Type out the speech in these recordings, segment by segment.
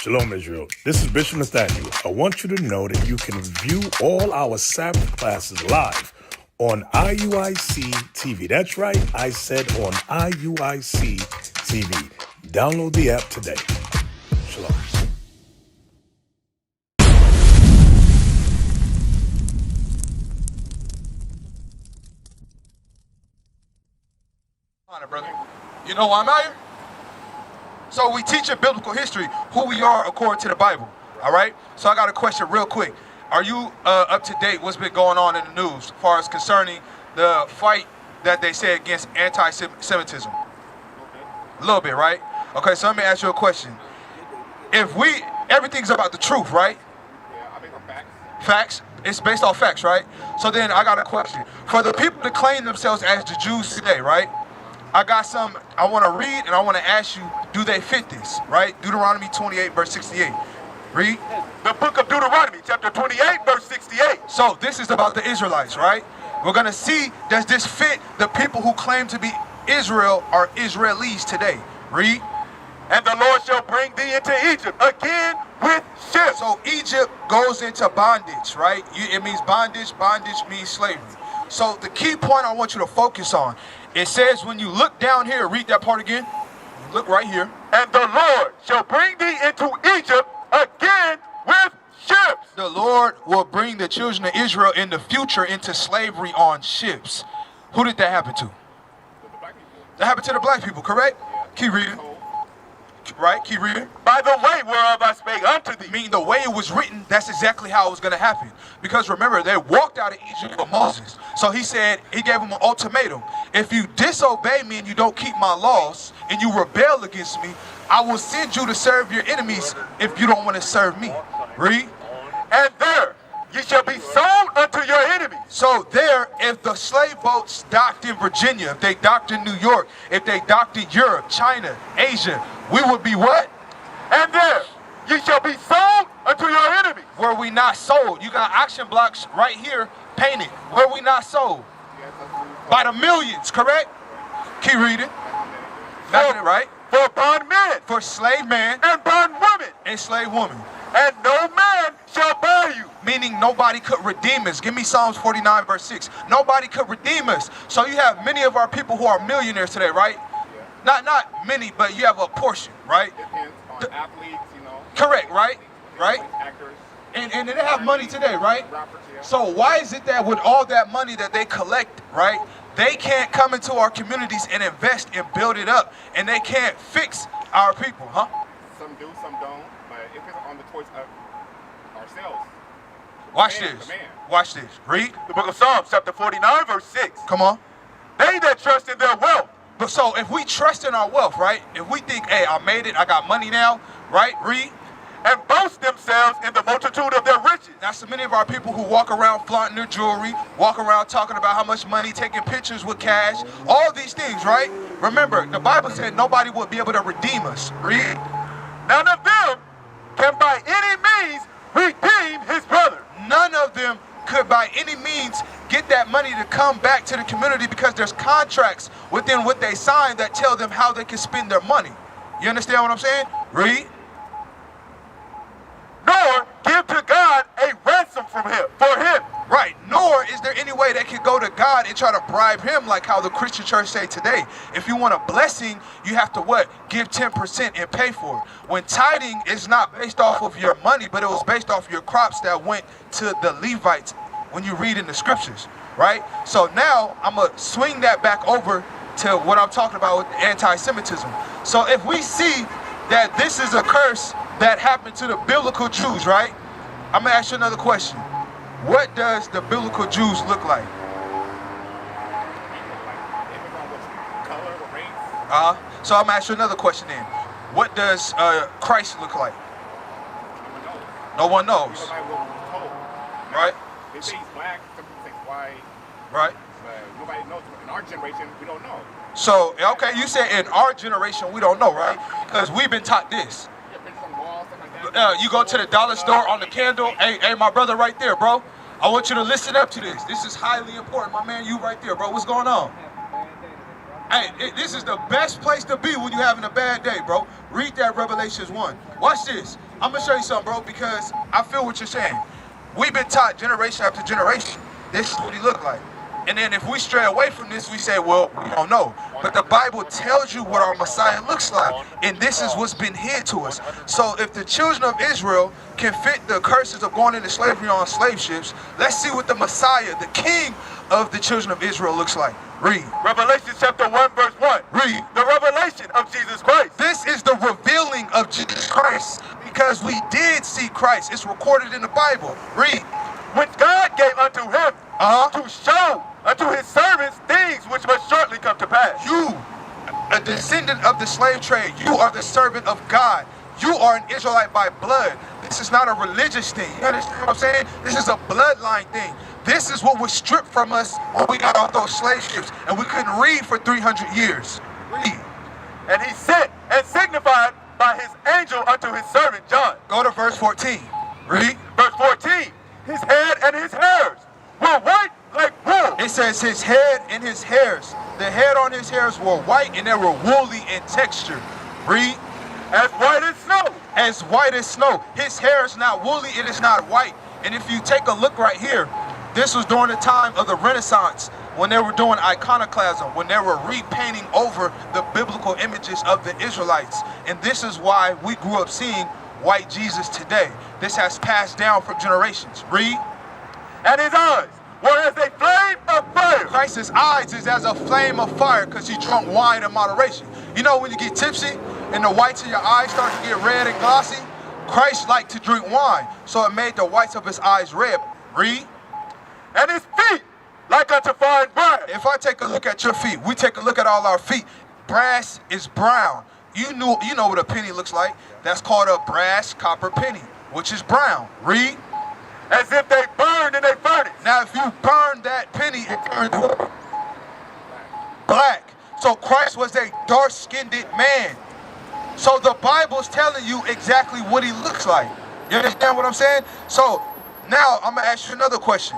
Shalom, Israel. This is Bishop Nathaniel. I want you to know that you can view all our Sabbath classes live on IUIC TV. That's right, I said on IUIC TV. Download the app today. Shalom. Brother, you know why I'm out here? So we teach in biblical history who we are according to the Bible. All right. So I got a question real quick. Are you up to date? What's been going on in the news as far as concerning the fight that they say against anti-Semitism? A little bit, right? Okay. So let me ask you a question. Everything's about the truth, right? Yeah, I think facts. Facts. It's based off facts, right? So then I got a question for the people that claim themselves as the Jews today, right? I got some I want to read, and I want to ask you, do they fit this, right? Deuteronomy 28, verse 68. Read. The book of Deuteronomy, chapter 28, verse 68. So this is about the Israelites, right? We're going to see, does this fit the people who claim to be Israel or Israelis today? Read. And the Lord shall bring thee into Egypt again with ships. So Egypt goes into bondage, right? It means bondage. Bondage means slavery. So the key point I want you to focus on, it says when you look down here, read that part again. Look right here. And the Lord shall bring thee into Egypt again with ships. The Lord will bring the children of Israel in the future into slavery on ships. Who did that happen to? The black people. That happened to the black people, correct? Keep reading. Right? Keep reading. By the way whereof I spake unto thee. Meaning the way it was written, that's exactly how it was going to happen. Because remember, they walked out of Egypt with Moses. So he said, he gave them an ultimatum. If you disobey me and you don't keep my laws and you rebel against me, I will send you to serve your enemies if you don't want to serve me. Read. And there ye shall be sold unto your enemies. So there, if the slave boats docked in Virginia, if they docked in New York, if they docked in Europe, China, Asia, we would be what? And there ye shall be sold unto your enemies. Were we not sold? You got auction blocks right here painted. Were we not sold? By the millions, correct? Keep reading. Got it right? For bondmen, For slave man and bondwomen, and slave woman. and no man shall buy you. Meaning nobody could redeem us. Give me Psalms 49 verse 6. Nobody could redeem us. So you have many of our people who are millionaires today, right? Not many, but you have a portion, right? Depends on athletes, you know. Correct, right? Right? Actors, And they have money today, right? rappers, yeah. So why is it that with all that money that they collect, right, they can't come into our communities and invest and build it up, and they can't fix our people, huh? Some do, some don't, but it depends on the choice of ourselves. Watch Man, this. man. Watch this. Read. The book of Psalms, chapter 49, verse 6. Come on. They that trust in their wealth. But so if we trust in our wealth, right? If we think, hey, I made it, I got money now, right? Read. And boast themselves in the multitude of their riches. Now, so many of our people who walk around flaunting their jewelry, walk around talking about how much money, taking pictures with cash, all these things, right? Remember, the Bible said nobody would be able to redeem us. Read. None of them can by any means redeem his brother. None of them could by any means get that money to come back to the community because there's contracts within what they signed that tell them how they can spend their money. You understand what I'm saying? Read. Nor give to God a ransom for him. Right, nor is there any way they could go to God and try to bribe him like how the Christian church say today. If you want a blessing, you have to what? Give 10% and pay for it. When tithing is not based off of your money, but it was based off your crops that went to the Levites when you read in the scriptures, right? So now I'm going to swing that back over to what I'm talking about with anti-Semitism. So if we see that this is a curse that happened to the biblical Jews, right? I'm going to ask you another question. What does the biblical Jews look like? Color or race. So I'm going to ask you another question then. What does Christ look like? No one knows. Nobody will be told. Right? They say he's black, some people say he's white, Right? but nobody knows. In our generation, we don't know. So, okay, you said in our generation, we don't know, right? Because we've been taught this. Yeah, pictures on the wall, stuff like that. You go to the dollar store on the candle. Hey, my brother right there, bro. I want you to listen up to this. This is highly important. My man, you right there, bro. What's going on? Hey, this is the best place to be when you're having a bad day, bro. Read that Revelations 1. Watch this. I'm gonna show you something, bro, because I feel what you're saying. We've been taught generation after generation, this is what he looked like. And then if we stray away from this, we say, well, we don't know. But the Bible tells you what our Messiah looks like. And this is what's been hid to us. So if the children of Israel can fit the curses of going into slavery on slave ships, let's see what the Messiah, the King of the children of Israel looks like. Read. Revelation chapter 1, verse 1. Read. The revelation of Jesus Christ. This is the revealing of Jesus Christ, because we did see Christ. It's recorded in the Bible. Read. Which God gave unto him Uh-huh. to show unto his servants things which must shortly come to pass. You, a descendant of the slave trade, you are the servant of God. You are an Israelite by blood. This is not a religious thing. You understand what I'm saying? This is a bloodline thing. This is what was stripped from us when we got off those slave ships and we couldn't read for 300 years. Read. And he sent and signified by his angel unto his servant John. Go to verse 14. Read. Verse 14. His head and his hairs were white like wool. It says his head and his hairs. The head on his hairs were white and they were woolly in texture. Read. As white as snow. As white as snow. His hair is not woolly, it is not white. And if you take a look right here, this was during the time of the Renaissance, when they were doing iconoclasm, when they were repainting over the biblical images of the Israelites. And this is why we grew up seeing white Jesus today. This has passed down from generations. Read. And his eyes were as a flame of fire. Christ's eyes is as a flame of fire because he drunk wine in moderation. You know when you get tipsy and the whites of your eyes start to get red and glossy? Christ liked to drink wine, so it made the whites of his eyes red. Read. And his feet like unto fine brass. If I take a look at your feet, we take a look at all our feet. Brass is brown. You know what a penny looks like. That's called a brass copper penny, which is brown. Read. As if they burned in a furnace. Now, if you burn that penny, it turns black. So Christ was a dark-skinned man. So the Bible's telling you exactly what he looks like. You understand what I'm saying? So now I'm going to ask you another question.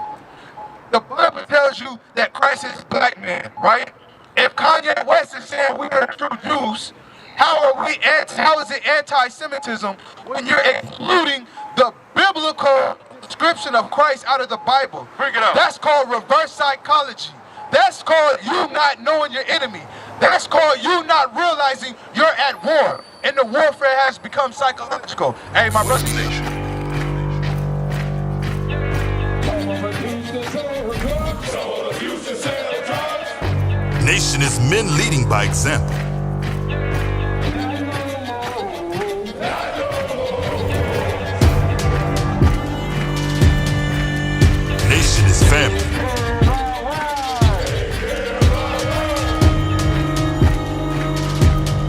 The Bible tells you that Christ is a black man, right? If Kanye West is saying we are true Jews, how is it anti-Semitism when you're excluding the biblical description of Christ out of the Bible? Bring it up. That's called reverse psychology. That's called you not knowing your enemy. That's called you not realizing you're at war. And the warfare has become psychological. Hey, my brother. Nation is men leading by example. Nation is family.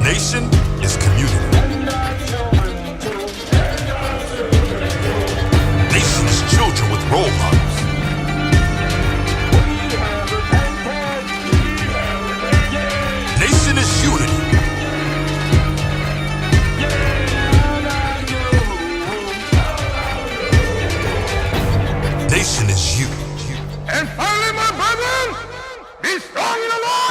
Nation is community. Nation is children with role models. Nation is unity. Nation is you. And finally, my brethren, be strong in the Lord